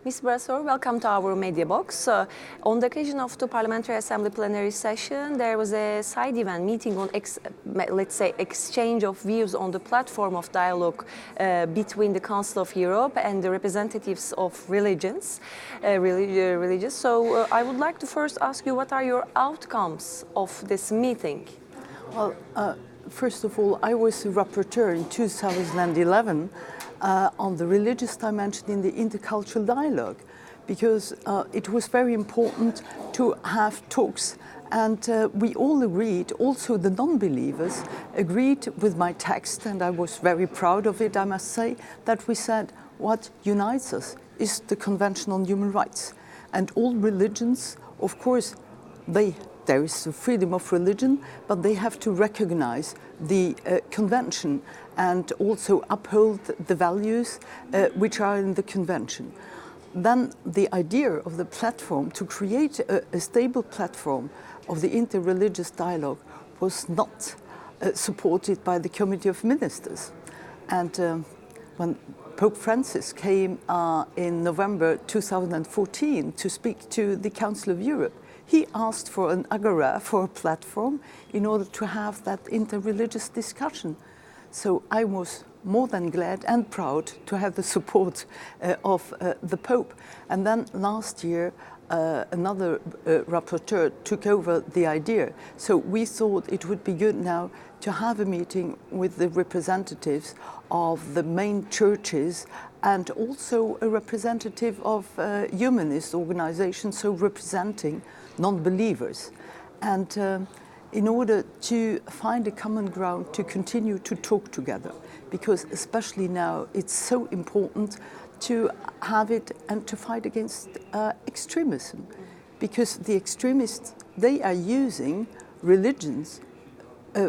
Ms. Brasseur, welcome to our media box. On the occasion of the Parliamentary Assembly plenary session, there was a side event meeting on, let's say, exchange of views on the platform of dialogue between the Council of Europe and the representatives of religions. So I would like to first ask you, what are your outcomes of this meeting? Well, first of all, I was a rapporteur in 2011 on the religious dimension in the intercultural dialogue, because it was very important to have talks, and we all agreed, also the non-believers agreed with my text, and I was very proud of it, I must say, that we said what unites us is the Convention on Human Rights. And all religions, of course, there is a freedom of religion, but they have to recognize the convention and also uphold the values which are in the convention. Then the idea of the platform to create a stable platform of the interreligious dialogue was not supported by the Committee of Ministers. And when Pope Francis came in November 2014 to speak to the Council of Europe, he asked for an agora, for a platform, in order to have that interreligious discussion. So I was more than glad and proud to have the support of the Pope. And then last year, another rapporteur took over the idea. So we thought it would be good now to have a meeting with the representatives of the main churches and also a representative of humanist organizations, so representing non-believers. And in order to find a common ground to continue to talk together, because especially now it's so important to have it and to fight against extremism, because the extremists, they are using religions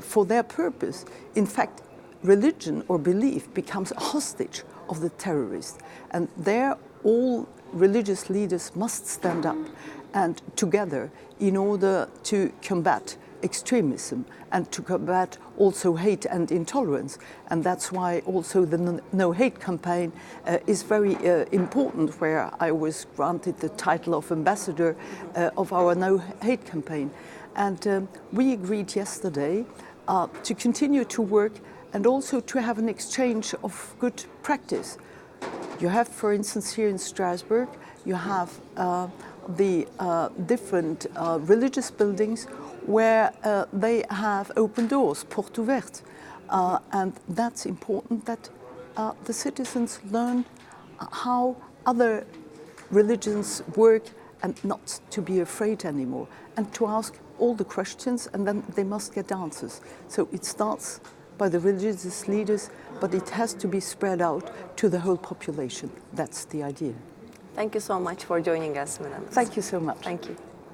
for their purpose. In fact, religion or belief becomes a hostage of the terrorists, and there all religious leaders must stand up and together in order to combat extremism and to combat also hate and intolerance. And that's why also the No Hate campaign is very important, where I was granted the title of ambassador of our No Hate campaign. And we agreed yesterday to continue to work and also to have an exchange of good practice. You have, for instance, here in Strasbourg, you have the different religious buildings where they have open doors, portes ouvertes. And that's important that the citizens learn how other religions work and not to be afraid anymore, and to ask all the questions, and then they must get answers. So it starts by the religious leaders, but it has to be spread out to the whole population. That's the idea. Thank you so much for joining us, Madam. Thank you so much. Thank you.